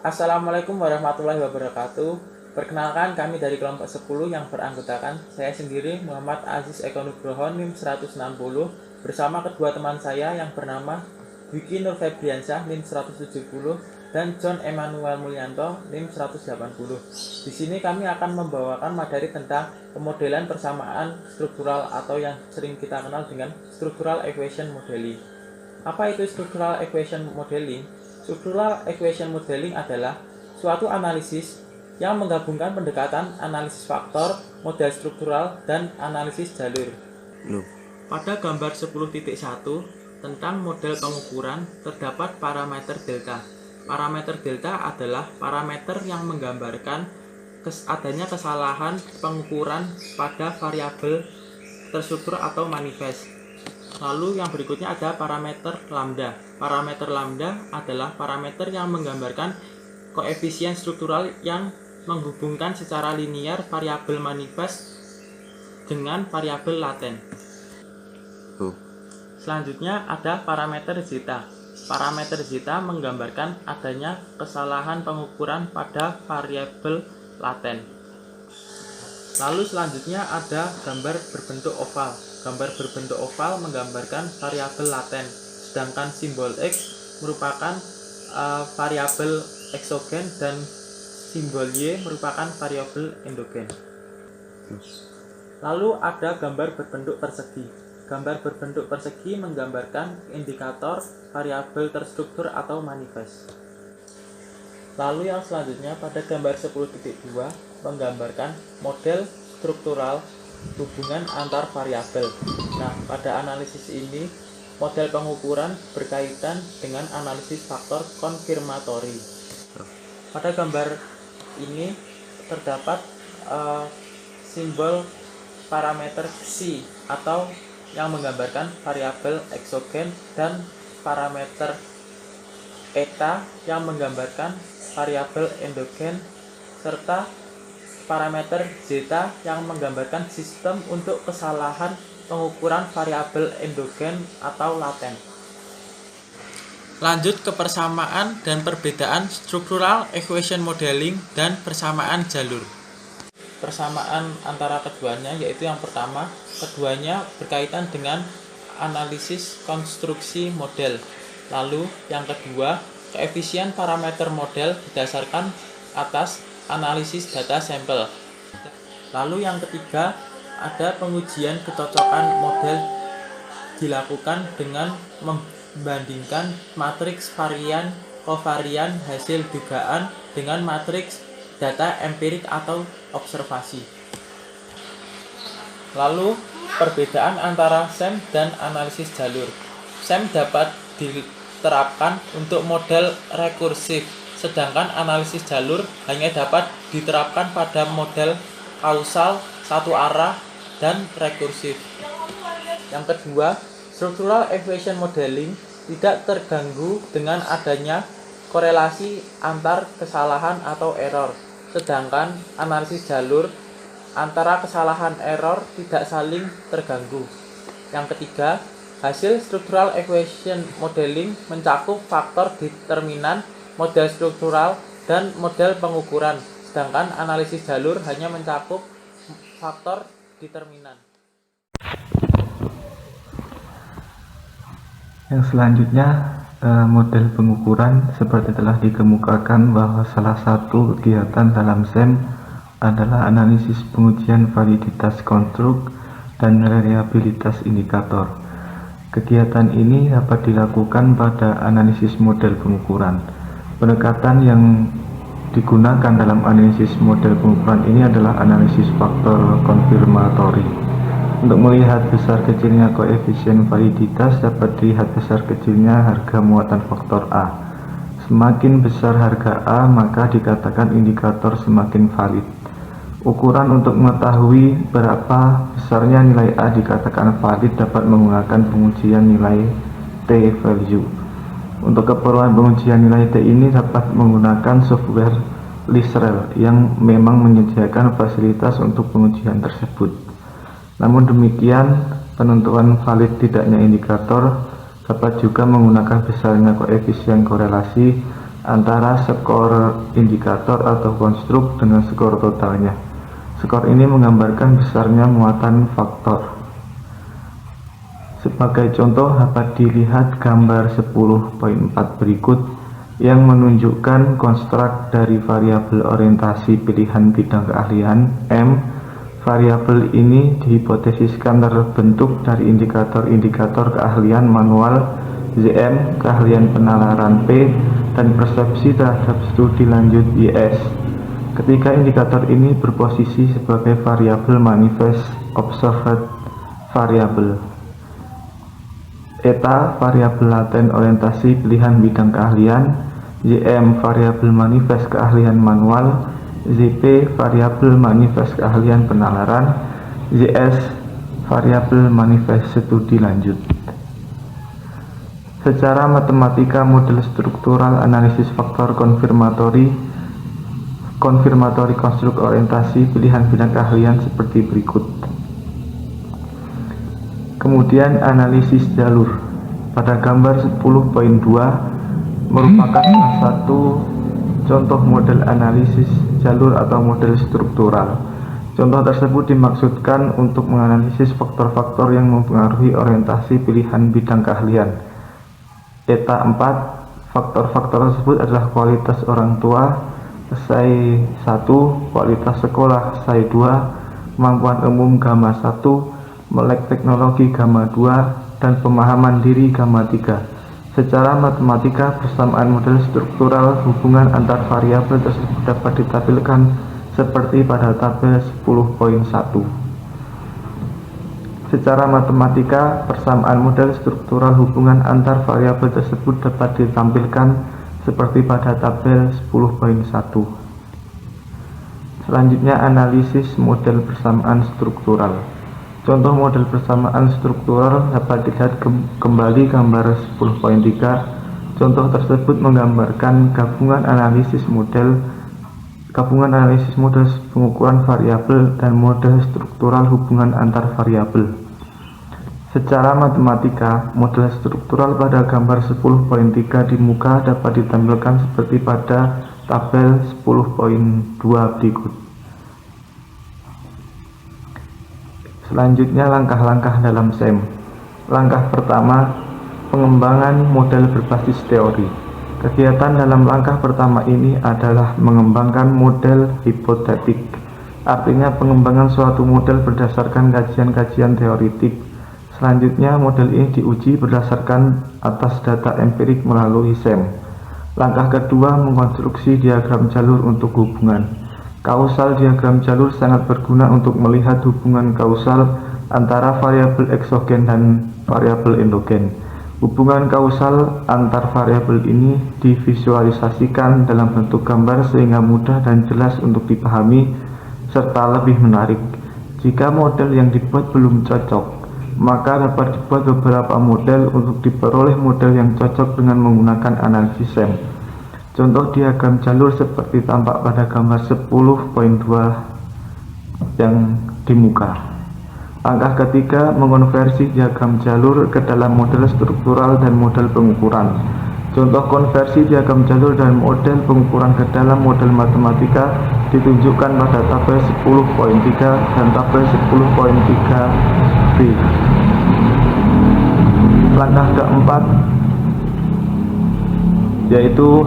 Assalamualaikum warahmatullahi wabarakatuh. Perkenalkan, kami dari kelompok 10 yang beranggotakan saya sendiri Muhammad Aziz Eko Nugroho NIM 160 bersama kedua teman saya yang bernama Dwiki Nur Febriansyah NIM 170 dan John Emmanuel Mulyanto NIM 180. Di sini kami akan membawakan materi tentang pemodelan persamaan struktural atau yang sering kita kenal dengan structural equation modeling. Apa itu structural equation modeling? Structural equation modeling adalah suatu analisis yang menggabungkan pendekatan analisis faktor, model struktural, dan analisis jalur. Pada gambar 10.1 tentang model pengukuran terdapat parameter delta. Parameter delta adalah parameter yang menggambarkan adanya kesalahan pengukuran pada variabel terstruktur atau manifest. Lalu yang berikutnya ada parameter lambda. Parameter lambda adalah parameter yang menggambarkan koefisien struktural yang menghubungkan secara linear variabel manifest dengan variabel laten. Selanjutnya ada parameter zeta. Parameter zeta menggambarkan adanya kesalahan pengukuran pada variabel laten. Lalu selanjutnya ada gambar berbentuk oval. Gambar berbentuk oval menggambarkan variabel laten, sedangkan simbol X merupakan variabel eksogen dan simbol Y merupakan variabel endogen. Lalu ada gambar berbentuk persegi. Gambar berbentuk persegi menggambarkan indikator variabel terstruktur atau manifest. Lalu yang selanjutnya pada gambar 10.2 menggambarkan model struktural hubungan antar variabel. Nah, pada analisis ini model pengukuran berkaitan dengan analisis faktor konfirmatori. Pada gambar ini terdapat simbol parameter psi atau yang menggambarkan variabel eksogen dan parameter eta yang menggambarkan variabel endogen serta parameter zeta yang menggambarkan sistem untuk kesalahan pengukuran variabel endogen atau laten. Lanjut ke persamaan dan perbedaan structural equation modeling dan persamaan jalur. Persamaan antara keduanya yaitu yang pertama, keduanya berkaitan dengan analisis konstruksi model. Lalu yang kedua, koefisien parameter model didasarkan atas analisis data sampel. Lalu yang ketiga, ada pengujian kecocokan model dilakukan dengan membandingkan matriks varian kovarian hasil dugaan dengan matriks data empirik atau observasi. Lalu perbedaan antara SEM dan analisis jalur. SEM dapat diterapkan untuk model rekursif, sedangkan analisis jalur hanya dapat diterapkan pada model kausal, satu arah, dan rekursif. Yang kedua, structural equation modeling tidak terganggu dengan adanya korelasi antar kesalahan atau error, sedangkan analisis jalur antara kesalahan error tidak saling terganggu. Yang ketiga, hasil structural equation modeling mencakup faktor determinan, model struktural, dan model pengukuran, sedangkan analisis jalur hanya mencakup faktor determinan. Yang selanjutnya, model pengukuran seperti telah dikemukakan bahwa salah satu kegiatan dalam SEM adalah analisis pengujian validitas konstruk dan reliabilitas indikator. Kegiatan ini dapat dilakukan pada analisis model pengukuran. Pendekatan yang digunakan dalam analisis model pengukuran ini adalah analisis faktor konfirmatori. Untuk melihat besar kecilnya koefisien validitas dapat dilihat besar kecilnya harga muatan faktor A. Semakin besar harga A, maka dikatakan indikator semakin valid. Ukuran untuk mengetahui berapa besarnya nilai A dikatakan valid dapat menggunakan pengujian nilai t-value. Untuk keperluan pengujian nilai T ini dapat menggunakan software Lisrel yang memang menyediakan fasilitas untuk pengujian tersebut. Namun demikian, penentuan valid tidaknya indikator dapat juga menggunakan besarnya koefisien korelasi antara skor indikator atau konstruk dengan skor totalnya. Skor ini menggambarkan besarnya muatan faktor. Sebagai contoh dapat dilihat gambar 10.4 berikut yang menunjukkan konstruk dari variabel orientasi pilihan bidang keahlian M. Variabel ini dihipotesiskan terbentuk dari indikator-indikator keahlian manual ZM, keahlian penalaran P, dan persepsi terhadap studi lanjut IS. Ketika indikator ini berposisi sebagai variabel manifest observed variable. Eta variabel laten orientasi pilihan bidang keahlian, ZM variabel manifest keahlian manual, ZP variabel manifest keahlian penalaran, ZS variabel manifest studi lanjut. Secara matematika model struktural analisis faktor konfirmatori konstruk orientasi pilihan bidang keahlian seperti berikut. Kemudian analisis jalur pada gambar 10.2 merupakan salah satu contoh model analisis jalur atau model struktural. Contoh tersebut dimaksudkan untuk menganalisis faktor-faktor yang mempengaruhi orientasi pilihan bidang keahlian. Eta 4, faktor-faktor tersebut adalah kualitas orang tua, SAI 1, kualitas sekolah, SAI 2, kemampuan umum gamma 1, melek teknologi gamma 2, dan pemahaman diri gamma 3. Secara matematika, persamaan model struktural hubungan antar variabel tersebut dapat ditampilkan seperti pada tabel 10.1. Secara matematika, persamaan model struktural hubungan antar variabel tersebut dapat ditampilkan seperti pada tabel 10.1. Selanjutnya, analisis model persamaan struktural. Contoh model persamaan struktural dapat dilihat kembali gambar 10.3. Contoh tersebut menggambarkan gabungan analisis model pengukuran variabel dan model struktural hubungan antar variabel. Secara matematika, model struktural pada gambar 10.3 di muka dapat ditampilkan seperti pada tabel 10.2 berikut. Selanjutnya, langkah-langkah dalam SEM. Langkah pertama, pengembangan model berbasis teori. Kegiatan dalam langkah pertama ini adalah mengembangkan model hipotetik. Artinya pengembangan suatu model berdasarkan kajian-kajian teoritik. Selanjutnya, model ini diuji berdasarkan atas data empirik melalui SEM. Langkah kedua, mengkonstruksi diagram jalur untuk hubungan. Kausal diagram jalur sangat berguna untuk melihat hubungan kausal antara variabel eksogen dan variabel endogen. Hubungan kausal antar variabel ini divisualisasikan dalam bentuk gambar sehingga mudah dan jelas untuk dipahami serta lebih menarik. Jika model yang dibuat belum cocok, maka dapat dibuat beberapa model untuk diperoleh model yang cocok dengan menggunakan analisis SEM. Contoh diagram jalur seperti tampak pada gambar 10.2 yang di muka. Langkah ketiga, mengonversi diagram jalur ke dalam model struktural dan model pengukuran. Contoh konversi diagram jalur dan model pengukuran ke dalam model matematika ditunjukkan pada tabel 10.3 dan tabel 10.3b. Langkah keempat yaitu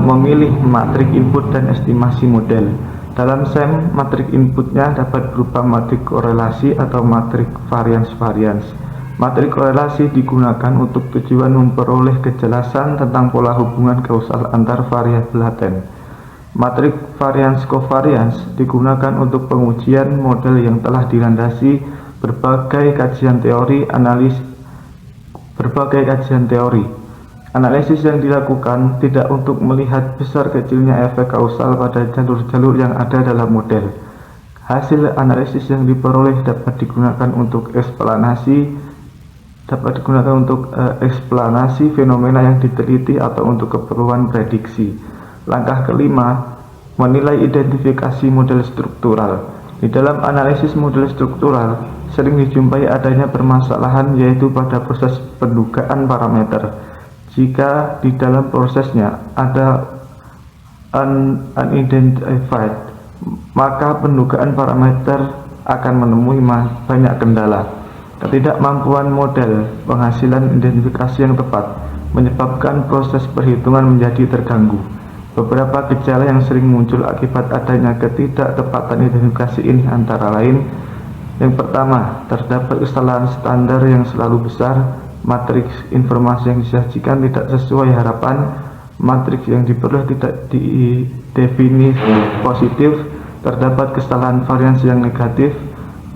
memilih matrik input dan estimasi model. Dalam SEM, matrik inputnya dapat berupa matrik korelasi atau matrik varians-varians. Matrik korelasi digunakan untuk tujuan memperoleh kejelasan tentang pola hubungan kausal antar variabel laten. Matrik varians-covarians digunakan untuk pengujian model yang telah dilandasi berbagai kajian teori. Analisis yang dilakukan tidak untuk melihat besar kecilnya efek kausal pada jalur-jalur yang ada dalam model. Hasil analisis yang diperoleh dapat digunakan untuk eksplanasi fenomena yang diteliti atau untuk keperluan prediksi. Langkah kelima, menilai identifikasi model struktural. Di dalam analisis model struktural, sering dijumpai adanya permasalahan yaitu pada proses pendugaan parameter. Jika di dalam prosesnya ada unidentified, maka pendugaan parameter akan menemui banyak kendala. Ketidakmampuan model penghasilan identifikasi yang tepat menyebabkan proses perhitungan menjadi terganggu. Beberapa gejala yang sering muncul akibat adanya ketidaktepatan identifikasi ini antara lain: yang pertama, terdapat kesalahan standar yang selalu besar, matriks informasi yang disajikan tidak sesuai harapan, matriks yang diperoleh tidak didefinisi positif, terdapat kesalahan variansi yang negatif,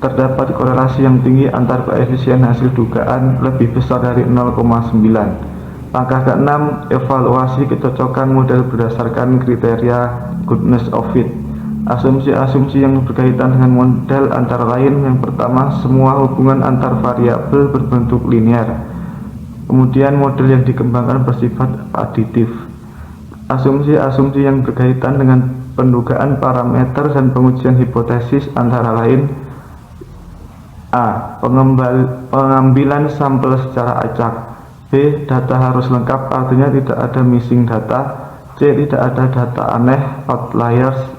terdapat korelasi yang tinggi antar koefisien hasil dugaan lebih besar dari 0,9. Langkah ke-6, evaluasi kecocokan model berdasarkan kriteria goodness of fit. Asumsi-asumsi yang berkaitan dengan model antara lain: yang pertama, semua hubungan antar variabel berbentuk linear. Kemudian model yang dikembangkan bersifat aditif. Asumsi-asumsi yang berkaitan dengan pendugaan parameter dan pengujian hipotesis antara lain: A. Pengambilan sampel secara acak. B. Data harus lengkap, artinya tidak ada missing data. C. Tidak ada data aneh, outliers.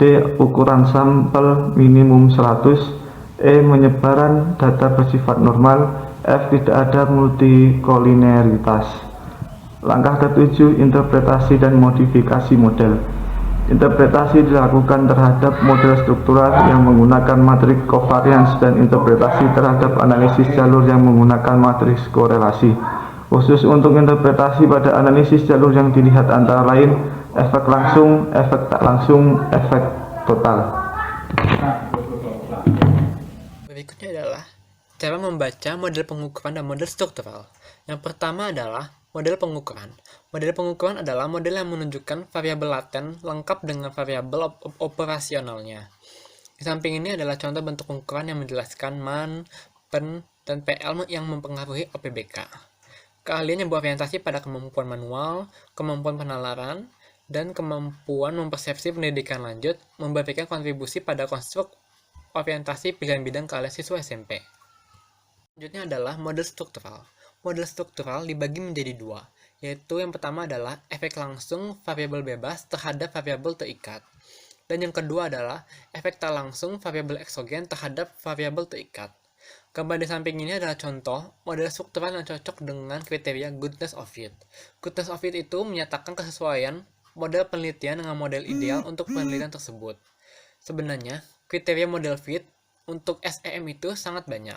D. Ukuran sampel minimum 100. E. Menyebaran data bersifat normal. F. Tidak ada multikolinialitas. Langkah ke-7, interpretasi dan modifikasi model. Interpretasi dilakukan terhadap model struktural yang menggunakan matriks covariance dan interpretasi terhadap analisis jalur yang menggunakan matriks korelasi. Khusus untuk interpretasi pada analisis jalur yang dilihat antara lain: efek langsung, efek tak langsung, efek total. Berikutnya adalah cara membaca model pengukuran dan model struktural. Yang pertama adalah model pengukuran. Model pengukuran adalah model yang menunjukkan variabel laten lengkap dengan variabel operasionalnya. Di samping ini adalah contoh bentuk pengukuran yang menjelaskan man, pen, dan PL yang mempengaruhi OPBK. Keahlian yang berorientasi pada kemampuan manual, kemampuan penalaran, dan kemampuan mempersepsi pendidikan lanjut memberikan kontribusi pada konstruk orientasi pilihan bidang keahlian siswa SMP. Selanjutnya adalah model struktural. Model struktural dibagi menjadi dua, yaitu yang pertama adalah efek langsung variabel bebas terhadap variabel terikat, dan yang kedua adalah efek tak langsung variabel eksogen terhadap variabel terikat. Gambar di samping ini adalah contoh model struktural yang cocok dengan kriteria goodness of fit. Goodness of fit itu menyatakan kesesuaian model penelitian dengan model ideal untuk penelitian tersebut. Sebenarnya, kriteria model fit untuk SEM itu sangat banyak.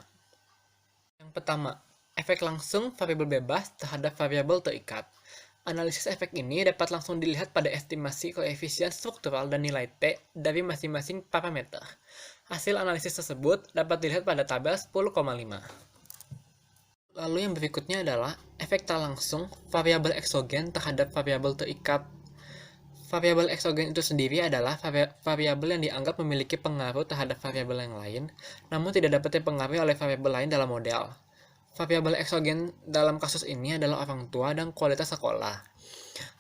Yang pertama, efek langsung variabel bebas terhadap variabel terikat. Analisis efek ini dapat langsung dilihat pada estimasi koefisien struktural dan nilai T dari masing-masing parameter. Hasil analisis tersebut dapat dilihat pada tabel 10,5. Lalu yang berikutnya adalah efek tak langsung variabel eksogen terhadap variabel terikat. Variabel eksogen itu sendiri adalah variabel yang dianggap memiliki pengaruh terhadap variabel yang lain, namun tidak dapat dipengaruhi oleh variabel lain dalam model. Variabel eksogen dalam kasus ini adalah orang tua dan kualitas sekolah.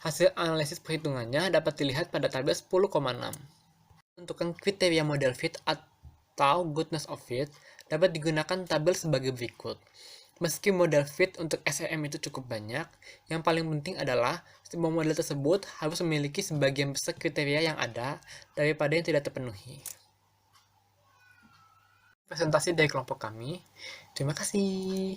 Hasil analisis perhitungannya dapat dilihat pada tabel 10,6. Menentukan kriteria model fit atau goodness of fit dapat digunakan tabel sebagai berikut. Meski model fit untuk SEM itu cukup banyak, yang paling penting adalah semua model tersebut harus memiliki sebagian besar kriteria yang ada daripada yang tidak terpenuhi. Presentasi dari kelompok kami. Terima kasih.